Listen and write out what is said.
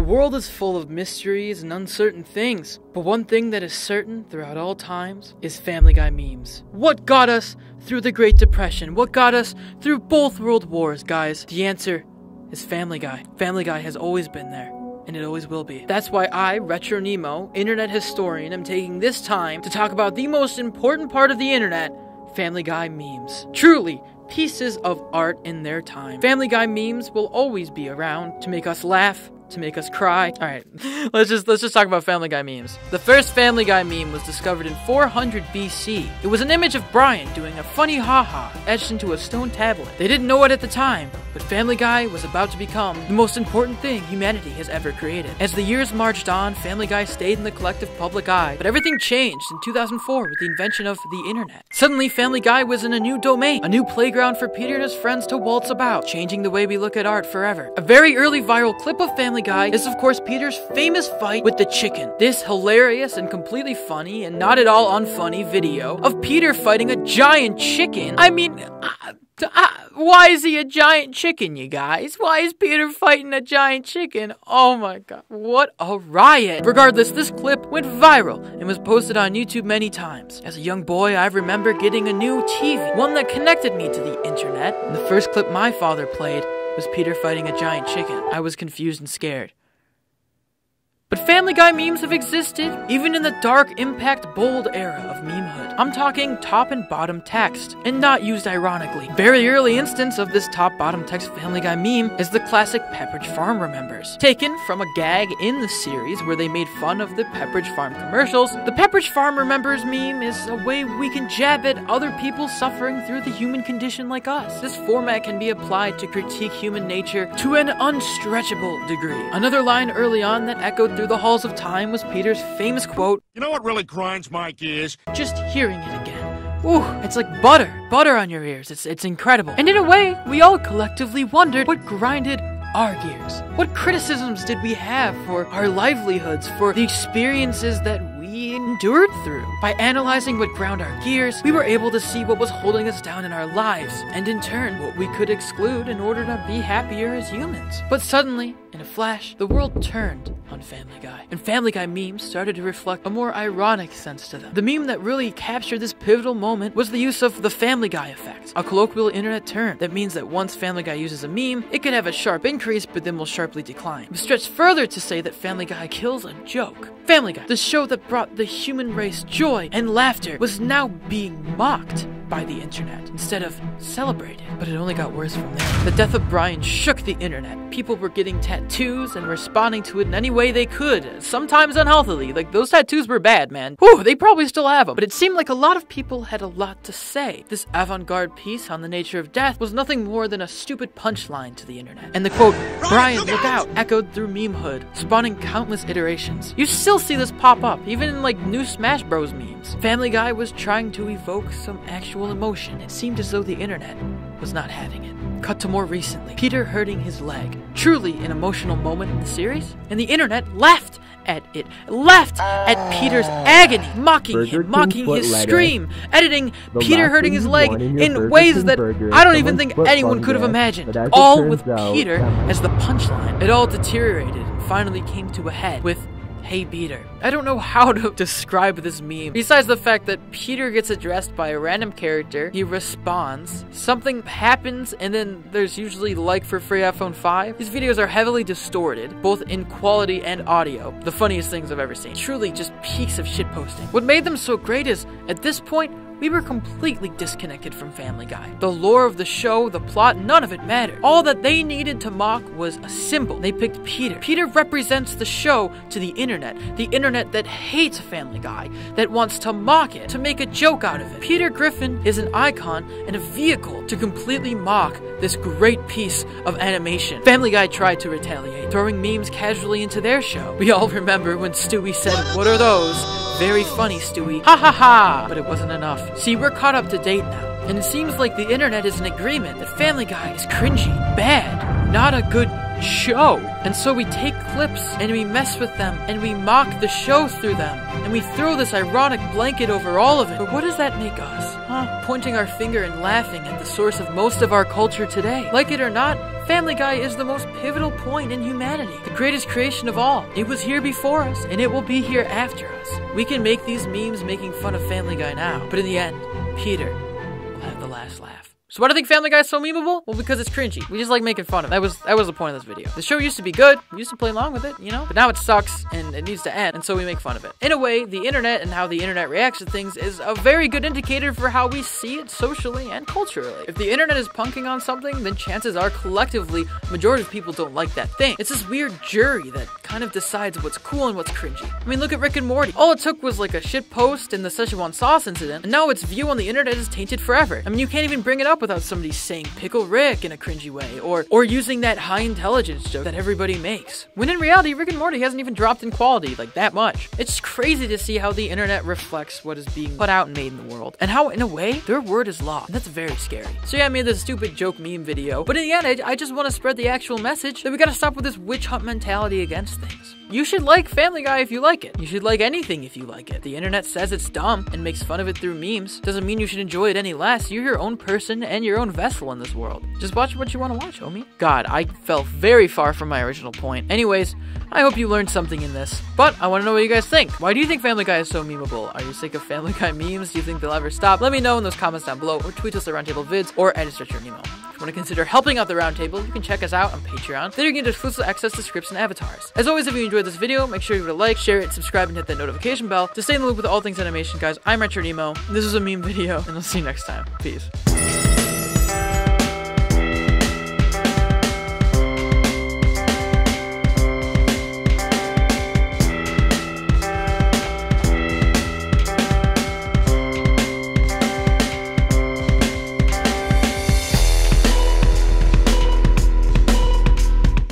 world is full of mysteries and uncertain things, but one thing that is certain throughout all times is Family Guy memes. What got us through the Great Depression? What got us through both world wars, guys? The answer is Family Guy. Family Guy has always been there, and it always will be. That's why I, RetroNemo, internet historian, am taking this time to talk about the most important part of the internet, Family Guy memes. Truly, pieces of art in their time. Family Guy memes will always be around to make us laugh, to make us cry. Alright, let's just talk about Family Guy memes. The first Family Guy meme was discovered in 400 BC. It was an image of Brian doing a funny haha etched into a stone tablet. They didn't know it at the time, but Family Guy was about to become the most important thing humanity has ever created. As the years marched on, Family Guy stayed in the collective public eye, but everything changed in 2004 with the invention of the internet. Suddenly, Family Guy was in a new domain, a new playground for Peter and his friends to waltz about, changing the way we look at art forever. A very early viral clip of Family Guy is, of course, Peter's famous fight with the chicken. This hilarious and completely funny and not at all unfunny video of Peter fighting a giant chicken. I mean, why is he a giant chicken, you guys? Why is Peter fighting a giant chicken? Oh my god, what a riot. Regardless, this clip went viral and was posted on YouTube many times. As a young boy, I remember getting a new TV, one that connected me to the internet, and the first clip my father played was Peter fighting a giant chicken. I was confused and scared. But Family Guy memes have existed even in the dark, impact, bold era of memehood. I'm talking top and bottom text, and not used ironically. Very early instance of this top-bottom text Family Guy meme is the classic Pepperidge Farm Remembers. Taken from a gag in the series where they made fun of the Pepperidge Farm commercials, the Pepperidge Farm Remembers meme is a way we can jab at other people suffering through the human condition like us. This format can be applied to critique human nature to an unstretchable degree. Another line early on that echoed through the halls of time was Peter's famous quote, "You know what really grinds my gears?" Just hearing it again. Ooh, it's like butter on your ears. It's incredible. And in a way, we all collectively wondered what grinded our gears. What criticisms did we have for our livelihoods, for the experiences that we endured through? By analyzing what ground our gears, we were able to see what was holding us down in our lives, and in turn, what we could exclude in order to be happier as humans. But suddenly, in a flash, the world turned on Family Guy, and Family Guy memes started to reflect a more ironic sense to them. The meme that really captured this pivotal moment was the use of the Family Guy effect, a colloquial internet term that means that once Family Guy uses a meme, it could have a sharp increase, but then will sharply decline. We stretch further to say that Family Guy kills a joke. Family Guy, the show that brought the human race joy and laughter, was now being mocked by the internet instead of celebrated. But it only got worse from there. The death of Brian shook the internet. People were getting tattoos and responding to it in any way they could, sometimes unhealthily. Like, those tattoos were bad, man. Whew, they probably still have them. But it seemed like a lot of people had a lot to say. This avant-garde piece on the nature of death was nothing more than a stupid punchline to the internet. And the quote, "Brian, look out," echoed through memehood, spawning countless iterations. You still see this pop up, even in like new Smash Bros memes. Family Guy was trying to evoke some actual emotion. It seemed as though the internet was not having it. Cut to more recently, Peter hurting his leg. Truly an emotional moment in the series, and the internet laughed at it. Laughed at Peter's agony, mocking him, mocking his scream, editing Peter hurting his leg in ways that I don't even think anyone could have imagined. All with Peter as the punchline. It all deteriorated and finally came to a head with "Hey Peter." I don't know how to describe this meme, besides the fact that Peter gets addressed by a random character, he responds, something happens, and then there's usually like for free iPhone 5. These videos are heavily distorted, both in quality and audio. The funniest things I've ever seen. Truly just peaks of shitposting. What made them so great is, at this point, we were completely disconnected from Family Guy. The lore of the show, the plot, none of it mattered. All that they needed to mock was a symbol. They picked Peter. Peter represents the show to the internet that hates Family Guy, that wants to mock it, to make a joke out of it. Peter Griffin is an icon and a vehicle to completely mock this great piece of animation. Family Guy tried to retaliate, throwing memes casually into their show. We all remember when Stewie said, "What are those?" Very funny, Stewie. Ha ha ha! But it wasn't enough. See, we're caught up to date now, and it seems like the internet is in agreement that Family Guy is cringy, bad, not a good show. And so we take clips and we mess with them and we mock the show through them and we throw this ironic blanket over all of it. But what does that make us? Pointing our finger and laughing at the source of most of our culture today. Like it or not, Family Guy is the most pivotal point in humanity, the greatest creation of all. It was here before us, and it will be here after us. We can make these memes making fun of Family Guy now, but in the end, Peter will have the last laugh. So why do I think Family Guy is so memeable? Well, because it's cringy. We just like making fun of it. That was the point of this video. The show used to be good. We used to play along with it, you know? But now it sucks, and it needs to end, and so we make fun of it. In a way, the internet and how the internet reacts to things is a very good indicator for how we see it socially and culturally. If the internet is punking on something, then chances are collectively, majority of people don't like that thing. It's this weird jury that kind of decides what's cool and what's cringy. I mean, look at Rick and Morty. All it took was like a shit post in the Szechuan sauce incident, and now its view on the internet is tainted forever. I mean, you can't even bring it up without somebody saying Pickle Rick in a cringy way, or using that high intelligence joke that everybody makes. When in reality, Rick and Morty hasn't even dropped in quality like that much. It's crazy to see how the internet reflects what is being put out and made in the world, and how, in a way, their word is law. And that's very scary. So yeah, I made this stupid joke meme video, but in the end, I just want to spread the actual message that we gotta stop with this witch hunt mentality against things. You should like Family Guy if you like it. You should like anything if you like it. The internet says it's dumb and makes fun of it through memes. Doesn't mean you should enjoy it any less. You're your own person and your own vessel in this world. Just watch what you want to watch, homie. God, I fell very far from my original point. Anyways, I hope you learned something in this. But I want to know what you guys think. Why do you think Family Guy is so memeable? Are you sick of Family Guy memes? Do you think they'll ever stop? Let me know in those comments down below, or tweet us at Roundtable Vids or at RetroNemo. If you want to consider helping out the Roundtable, you can check us out on Patreon. There you can get exclusive access to scripts and avatars. As always, if you enjoyed this video, make sure you give it a like, share it, subscribe, and hit that notification bell to stay in the loop with all things animation, guys. I'm RetroNemo. This is a meme video, and I'll see you next time. Peace.